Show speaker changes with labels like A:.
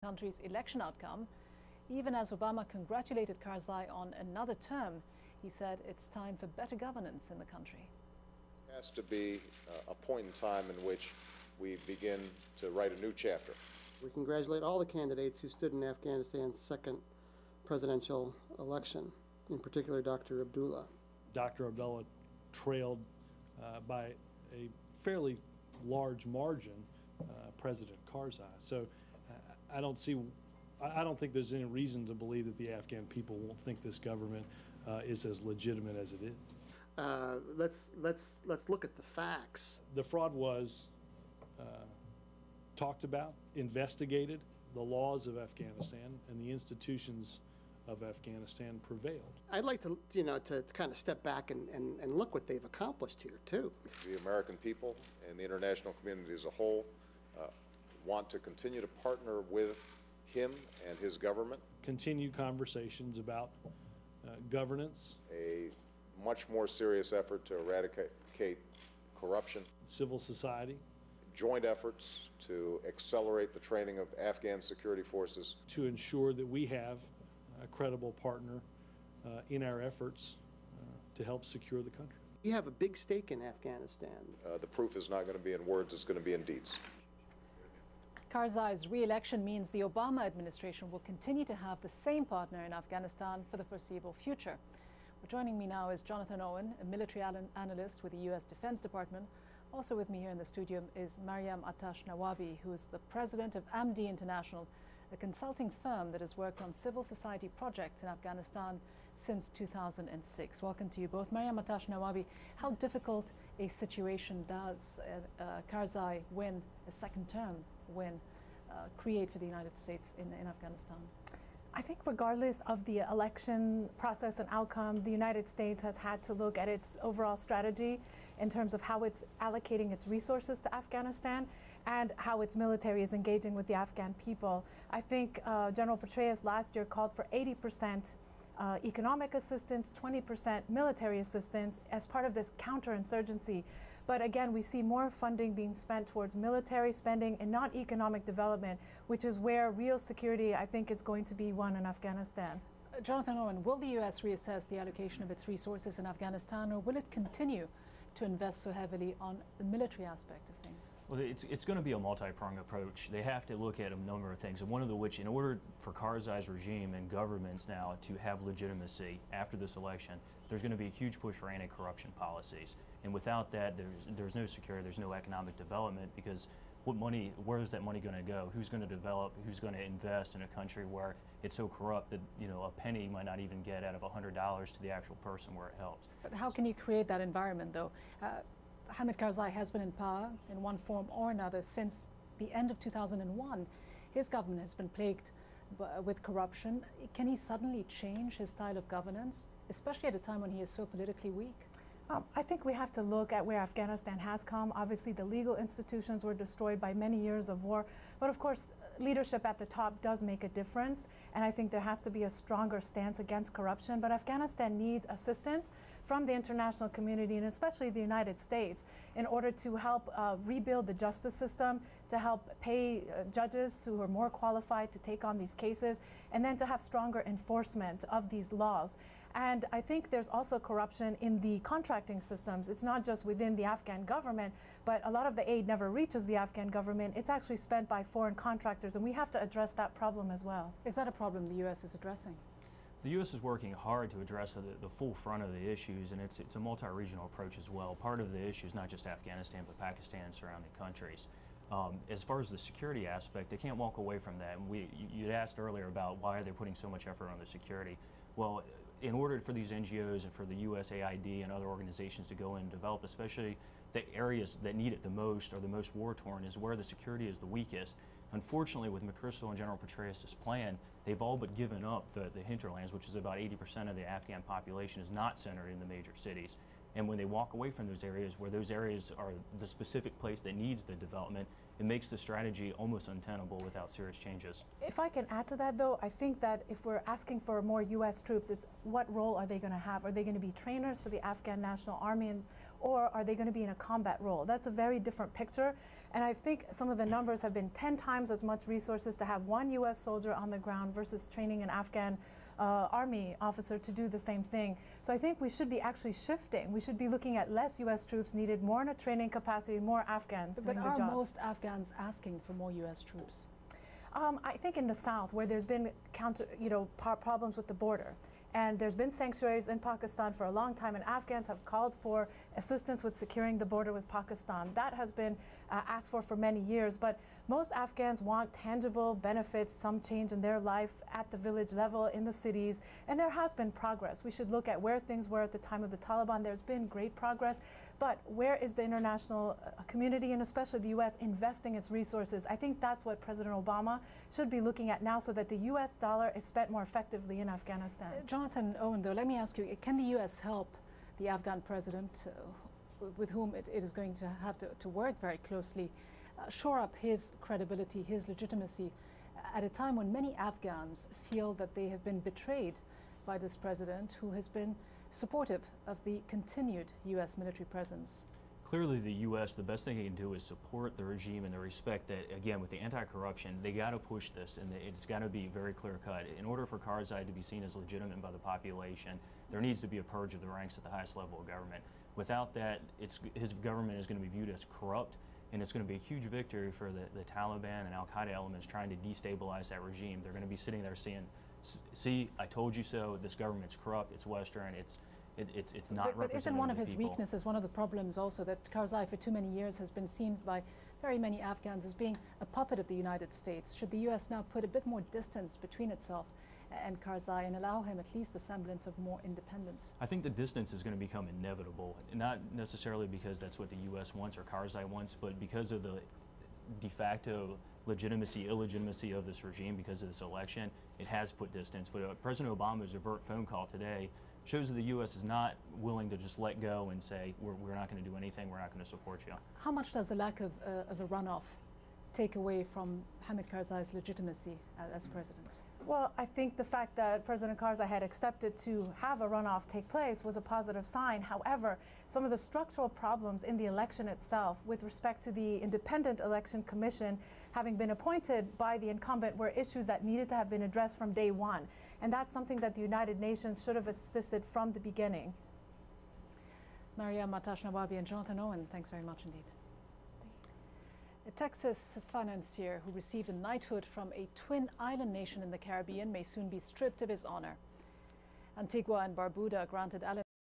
A: country's election outcome. Even as Obama congratulated Karzai on another term, he said it's time for better governance in the country.
B: It has to be a point in time in which we begin to write a new chapter.
C: We congratulate all the candidates who stood in Afghanistan's second presidential election, in particular Dr. Abdullah.
D: Dr. Abdullah trailed by a fairly large margin President Karzai. So I don't think there's any reason to believe that the Afghan people won't think this government is as legitimate as it is.
C: Let's look at the facts.
D: The fraud was talked about, investigated. The laws of Afghanistan and the institutions of Afghanistan prevailed.
C: I'd like to, to kind of step back and look what they've accomplished here, too.
B: The American people and the international community as a whole want to continue to partner with him and his government.
D: Continue conversations about governance.
B: A much more serious effort to eradicate corruption.
D: Civil society.
B: Joint efforts to accelerate the training of Afghan security forces.
D: To ensure that we have a credible partner in our efforts to help secure the country.
C: We have a big stake in Afghanistan.
B: The proof is not going to be in words, it's going to be in deeds.
A: Karzai's re-election means the Obama administration will continue to have the same partner in Afghanistan for the foreseeable future. Joining me now is Jonathan Owen, a military analyst with the U.S. Defense Department. Also with me here in the studio is Mariam Atash Nawabi, who is the president of AMDI International, a consulting firm that has worked on civil society projects in Afghanistan since 2006. Welcome to you both. Mariam Atash Nawabi, how difficult a situation does Karzai win, a second term win, create for the United States in Afghanistan?
E: I think regardless of the election process and outcome, the United States has had to look at its overall strategy in terms of how it's allocating its resources to Afghanistan and how its military is engaging with the Afghan people. I think General Petraeus last year called for 80% economic assistance, 20% military assistance as part of this counterinsurgency. But again, we see more funding being spent towards military spending and not economic development, which is where real security, I think, is going to be won in Afghanistan.
A: Jonathan Owen, will the U.S. reassess the allocation of its resources in Afghanistan, or will it continue to invest so heavily on the military aspect of things?
F: Well, it's going to be a multi-pronged approach. They have to look at a number of things, and one of which, in order for Karzai's regime and governments now to have legitimacy after this election, there's going to be a huge push for anti-corruption policies. And without that, there's no security, there's no economic development, because where is that money going to go? Who's going to develop? Who's going to invest in a country where it's so corrupt that a penny might not even get out of $100 to the actual person where it helps?
A: But how can you create that environment, though? Hamid Karzai has been in power in one form or another since the end of 2001. His government has been plagued with corruption. Can he suddenly change his style of governance, especially at a time when he is so politically weak?
E: I think we have to look at where Afghanistan has come. Obviously, the legal institutions were destroyed by many years of war. But of course, leadership at the top does make a difference. And I think there has to be a stronger stance against corruption. But Afghanistan needs assistance from the international community, and especially the United States, in order to help rebuild the justice system, to help pay judges who are more qualified to take on these cases, and then to have stronger enforcement of these laws. And I think there's also corruption in the contracting systems. It's not just within the Afghan government, but a lot of the aid never reaches the Afghan government. It's actually spent by foreign contractors, and we have to address that problem as well.
A: Is that a problem the U.S. is addressing?
F: The U.S. is working hard to address the full front of the issues, and it's a multi-regional approach as well. Part of the issue is not just Afghanistan, but Pakistan and surrounding countries. As far as the security aspect, they can't walk away from that. And you'd asked earlier about why they're putting so much effort on the security. Well, in order for these NGOs and for the USAID and other organizations to go in and develop, especially the areas that need it the most or the most war-torn, is where the security is the weakest. Unfortunately, with McChrystal and General Petraeus' plan, they've all but given up the hinterlands, which is about 80% of the Afghan population, is not centered in the major cities. And when they walk away from those areas, where those areas are the specific place that needs the development, it makes the strategy almost untenable without serious changes.
E: If I can add to that, though, I think that if we're asking for more U.S. troops, it's what role are they going to have? Are they going to be trainers for the Afghan National Army, or are they going to be in a combat role? That's a very different picture. And I think some of the numbers have been 10 times as much resources to have one U.S. soldier on the ground versus training an Afghan Army officer to do the same thing. So I think we should be actually shifting. We should be looking at less U.S. troops needed, more in a training capacity, more Afghans doing the job.
A: But are most Afghans asking for more U.S. troops?
E: I think in the South, where there's been problems with the border, and there's been sanctuaries in Pakistan for a long time, and Afghans have called for assistance with securing the border with Pakistan. That has been asked for many years, but most Afghans want tangible benefits, some change in their life at the village level, in the cities, and there has been progress. We should look at where things were at the time of the Taliban. There's been great progress, but where is the international community, and especially the U.S., investing its resources? I think that's what President Obama should be looking at now, so that the U.S. dollar is spent more effectively in Afghanistan.
A: Jonathan Owen, though, let me ask you, can the U.S. help the Afghan president, with whom it is going to have to work very closely, shore up his credibility, his legitimacy, at a time when many Afghans feel that they have been betrayed by this president, who has been supportive of the continued U.S. military presence?
F: Clearly, the U.S., the best thing it can do is support the regime and the respect that, again, with the anti-corruption, they got to push this, and it's got to be very clear-cut. In order for Karzai to be seen as legitimate by the population, there needs to be a purge of the ranks at the highest level of government. Without that, his government is going to be viewed as corrupt, and it's going to be a huge victory for the Taliban and Al-Qaeda elements trying to destabilize that regime. They're going to be sitting there saying, see, I told you so, this government's corrupt, it's Western, it's not representative.
A: But isn't one of his
F: people.
A: weaknesses, one of the problems also, that Karzai for too many years has been seen by very many Afghans as being a puppet of the United States? Should the U.S. now put a bit more distance between itself and Karzai and allow him at least the semblance of more independence?
F: I think the distance is going to become inevitable, not necessarily because that's what the U.S. wants or Karzai wants, but because of the de facto legitimacy, illegitimacy of this regime because of this election. It has put distance, but President Obama's overt phone call today shows that the U.S. is not willing to just let go and say, we're not going to do anything, we're not going to support you.
A: How much does the lack of a runoff take away from Hamid Karzai's legitimacy as president?
E: Well, I think the fact that President Karzai had accepted to have a runoff take place was a positive sign. However, some of the structural problems in the election itself with respect to the Independent Election Commission having been appointed by the incumbent were issues that needed to have been addressed from day one. And that's something that the United Nations should have assisted from the beginning.
A: Mariam Atash Nawabi and Jonathan Owen, thanks very much indeed. A Texas financier who received a knighthood from a twin island nation in the Caribbean may soon be stripped of his honor. Antigua and Barbuda granted